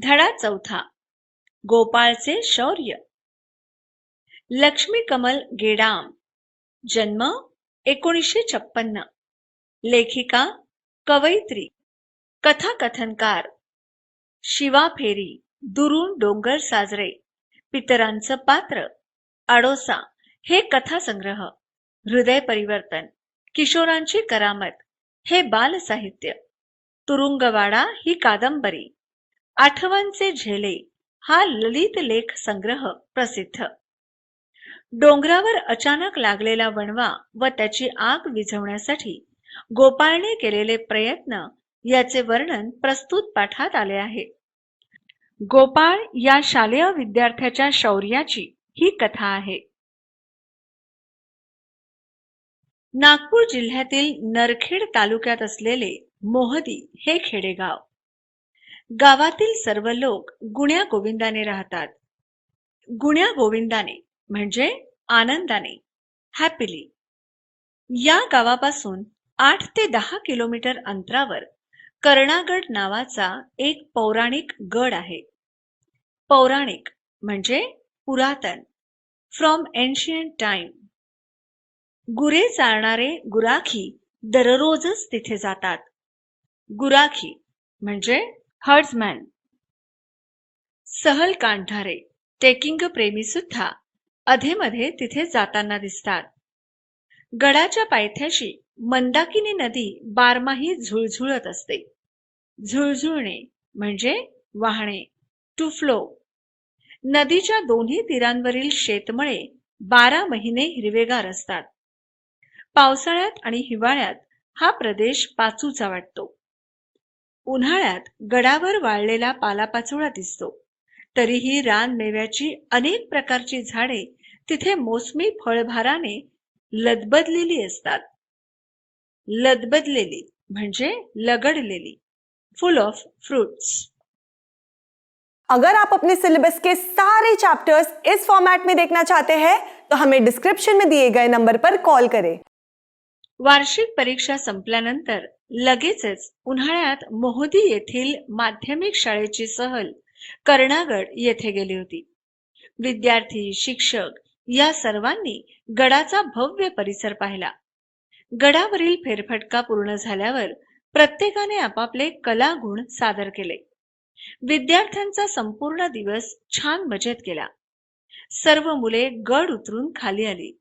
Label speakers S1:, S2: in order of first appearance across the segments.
S1: धडा चौथा. गोपाळचे शौर्य. लक्ष्मी कमल गेडाम. जन्म 1956. लेखिका, कवयित्री, कथाकथनकार. शिवा फेरी, दुरून डोंगर साजरे, पितरांचं पात्र, आडोसा हे कथासंग्रह, हृदय परिवर्तन, किशोरांची करामत हे बालसाहित्य, तुरुंगवाडा ही कादंबरी, आठवांचे झेले हा ललित लेख संग्रह प्रसिद्ध. डोंगरावर अचानक लागलेला वणवा व त्याची आग विझवण्यासाठी गोपाळने केलेले प्रयत्न याचे वर्णन प्रस्तुत पाठात आले आहे. गोपाळ या शालेय विद्यार्थ्याच्या शौर्याची ही कथा आहे. नागपूर जिल्ह्यातील नरखेड तालुक्यात असलेले मोहदी हे खेडेगाव. गावातील सर्व लोक गुण्या गोविंदाने राहतात. गुण्या गोविंदाने म्हणजे आनंदाने, हॅपीली. या गावापासून 8 ते 10 किलोमीटर अंतरावर कर्णागड नावाचा एक पौराणिक गड आहे. पौराणिक म्हणजे पुरातन, फ्रॉम एन्शियंट टाइम. गुरे चारणारे गुराखी दररोजच तिथे जातात. गुराखी म्हणजे हर्ड्समॅन. सहल काढणारे ट्रेकिंग प्रेमी सुद्धा अधेमध्ये तिथे जाताना दिसतात. गडाच्या पायथ्याशी मंदाकिनी नदी बारमाही झुळझुळत असते. झुळझुळणे म्हणजे वाहणे, टू फ्लो. नदीच्या दोन्ही तीरांवरील शेतमळे 12 महिने हिरवेगार असतात. पावसाळ्यात आणि हिवाळ्यात हा प्रदेश पाचूचा वाटतो. उन्हाळ्यात गडावर वाळलेला पालापाचोळा दिसतो. तरीही रानमेव्याची अनेक प्रकारची झाडे तिथे मोसमी फळभाराने लदबदलेली असतात. लदबदलेली म्हणजे लगडलेली, फुल ऑफ फ्रूट्स.
S2: अगर आप अपने सिलेबस के सारे चैप्टर्स इस फॉर्मेट में देखना चाहते हैं तो हमें डिस्क्रिप्शन में दिए गए नंबर पर कॉल करें.
S1: वार्षिक परीक्षा संपल्यानंतर लगेचच उन्हाळ्यात मोहदी येथील माध्यमिक शाळेची सहल कर्णागड येथे गेली होती. विद्यार्थी, शिक्षक या सर्वांनी गडाचा भव्य परिसर पाहिला. गडावरील फेरफटका पूर्ण झाल्यावर प्रत्येकाने आपापले कलागुण सादर केले. विद्यार्थ्यांचा संपूर्ण दिवस छान मजेत गेला. सर्व मुले गड उतरून खाली आली.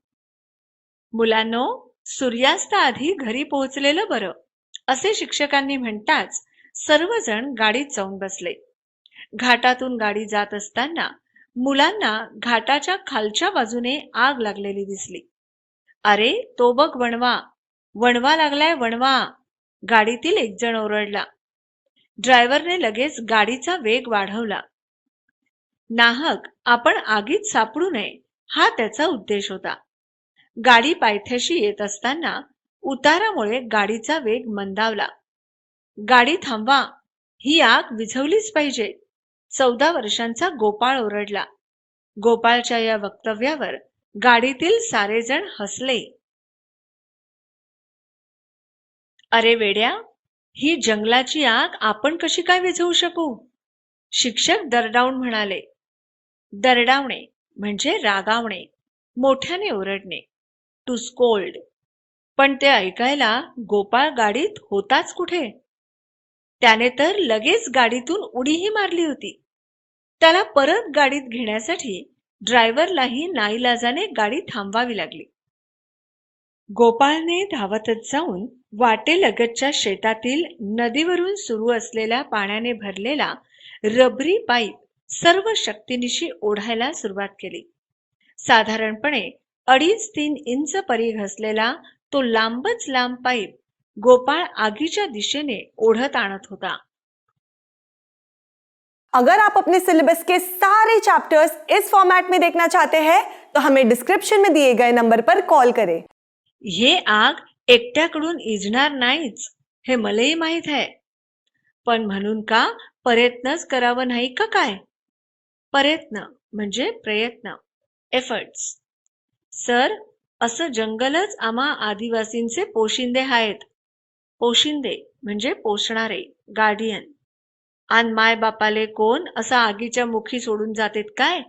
S1: मुलांनो, सूर्यास्ताआधी घरी पोहोचलेलं बरं, असे शिक्षकांनी म्हणताच सर्वजण गाडीत जाऊन बसले. घाटातून गाडी जात असताना मुलांना घाटाच्या खालच्या बाजूने आग लागलेली दिसली. अरे, तो बघ वणवा, वणवा लागलाय वणवा, गाडीतील एक जण ओरडला. ड्रायव्हरने लगेच गाडीचा वेग वाढवला. नाहक आपण आगीत सापडू नये हा त्याचा उद्देश होता. गाडी पायथ्याशी येत असताना उतारामुळे गाडीचा वेग मंदावला. गाडी थांबवा, ही आग विझवलीच पाहिजे, 14 वर्षांचा गोपाळ ओरडला. गोपाळच्या या वक्तव्यावर गाडीतील सारेजण हसले. अरे वेड्या, ही जंगलाची आग आपण कशी काय विझवू शकू? शिक्षक दरडावून म्हणाले. दरडावणे म्हणजे रागावणे, मोठ्याने ओरडणे, टू स्कोल्ड. पण ते ऐकायला गोपाळ गाडीत होताच कुठे? त्याने तर लगेच गाडीतून उडीही मारली होती. त्याला परत गाडीत घेण्यासाठी ड्रायव्हरलाही नाईलाजाने गाडी थांबवावी लागली. गोपाळने धावतच जाऊन वाटेलगतच्या शेतातील नदीवरून सुरू असलेल्या पाण्याने भरलेला रबरी पाईप सर्व शक्तीनिशी ओढायला सुरुवात केली. साधारणपणे 2.5-3 इंच परी घसलेला तो लांबच लांब पाईप गोपाळ आगीच्या दिशेने ओढत आणत होता.
S2: अगर आप अपने सिलेबस के सारे चैप्टर्स इस फॉर्मेट में देखना चाहते हैं तो हमें डिस्क्रिप्शन में दिए गए नंबर पर कॉल करें.
S1: हे आग एकट्याकडून इजणार नाहीच, हे मलाही माहित आहे. पण म्हणून का प्रयत्नच करावं नाही का काय? प्रयत्न म्हणजे प्रयत्न, एफर्ट्स. सर, असं जंगलच आम्हा आदिवासींचे पोशिंदे आहेत. पोशिंदे म्हणजे पोषणारे, गार्डियन. आन माय बापाले कोण असा आगीच्या मुखी सोडून जातेत काय?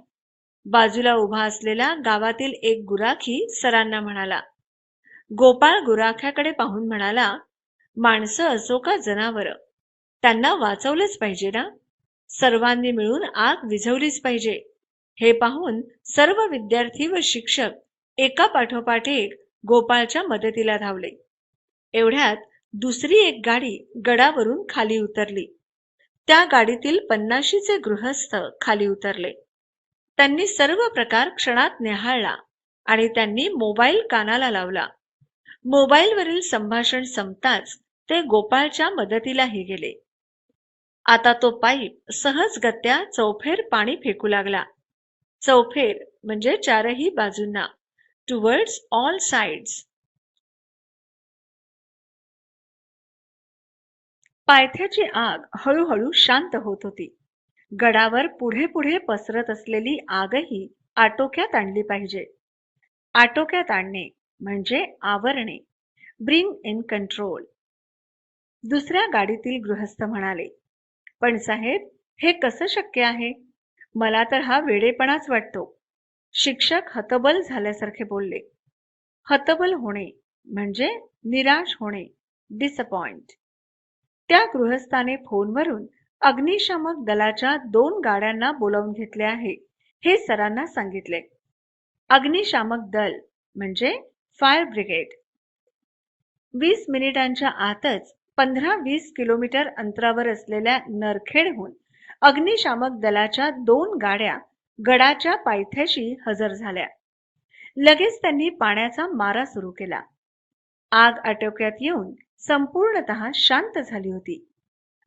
S1: बाजूला उभा असलेला गावातील एक गुराखी सरांना म्हणाला. गोपाळ गुराख्याकडे पाहून म्हणाला, माणसं असो का जनावर, त्यांना वाचवलंच पाहिजे ना. सर्वांनी मिळून आग विझवलीच पाहिजे. हे पाहून सर्व विद्यार्थी व शिक्षक एका पाठोपाठ एक गोपाळच्या मदतीला धावले. एवढ्यात दुसरी एक गाडी गडावरून खाली उतरली. त्या गाडीतील 50चे गृहस्थ खाली उतरले. त्यांनी सर्व प्रकार क्षणात निहाळला आणि त्यांनी मोबाईल कानाला लावला. मोबाईलवरील संभाषण संपताच ते गोपाळच्या मदतीलाही गेले. आता तो पाईप सहजगत्या चौफेर पाणी फेकू लागला. चौफेर म्हणजे चारही बाजूंना, टुवर्ड्स ऑल साइड्स. पायथ्याची आग हळूहळू शांत होत होती. गडावर पुढे पुढे पसरत असलेली आगही आटोक्यात आणली पाहिजे. आटोक्यात आणणे म्हणजे आवरणे, ब्रिंग इन कंट्रोल. दुसऱ्या गाडीतील गृहस्थ म्हणाले, पण साहेब, हे कसं शक्य आहे? मला तर हा वेडेपणाच वाटतो. शिक्षक हतबल झाल्यासारखे बोलले. हतबल होणे म्हणजे निराश होणे, डिसअपॉइंट. त्या गृहस्थाने फोनवरून अग्निशामक दलाच्या 2 गाड्यांना बोलावून घेतले आहे हे सरांना सांगितले. अग्निशामक दल म्हणजे फायर ब्रिगेड. 20 मिनिटांच्या आतच 15-20 किलोमीटर अंतरावर असलेल्या नरखेडहून अग्निशामक दलाच्या 2 गाड्या गडाच्या पायथ्याशी हजर झाल्या. लगेच त्यांनी पाण्याचा मारा सुरू केला. आग आटोक्यात येऊन संपूर्णतः शांत झाली होती.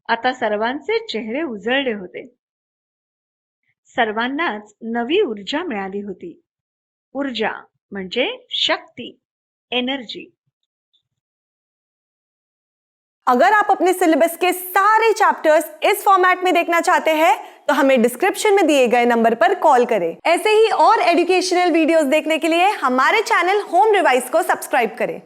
S1: आता सर्वांचे चेहरे उजळले होते. सर्वांनाच नवी ऊर्जा मिळाली होती. ऊर्जा म्हणजे शक्ती, एनर्जी.
S2: अगर आप अपने सिलेबस के सारे चैप्टर्स इस फॉर्मेट में देखना चाहते हैं तो हमें डिस्क्रिप्शन में दिए गए नंबर पर कॉल करें। ऐसे ही और एजुकेशनल वीडियोस देखने के लिए हमारे चैनल होम रिवाइज को सब्सक्राइब करें।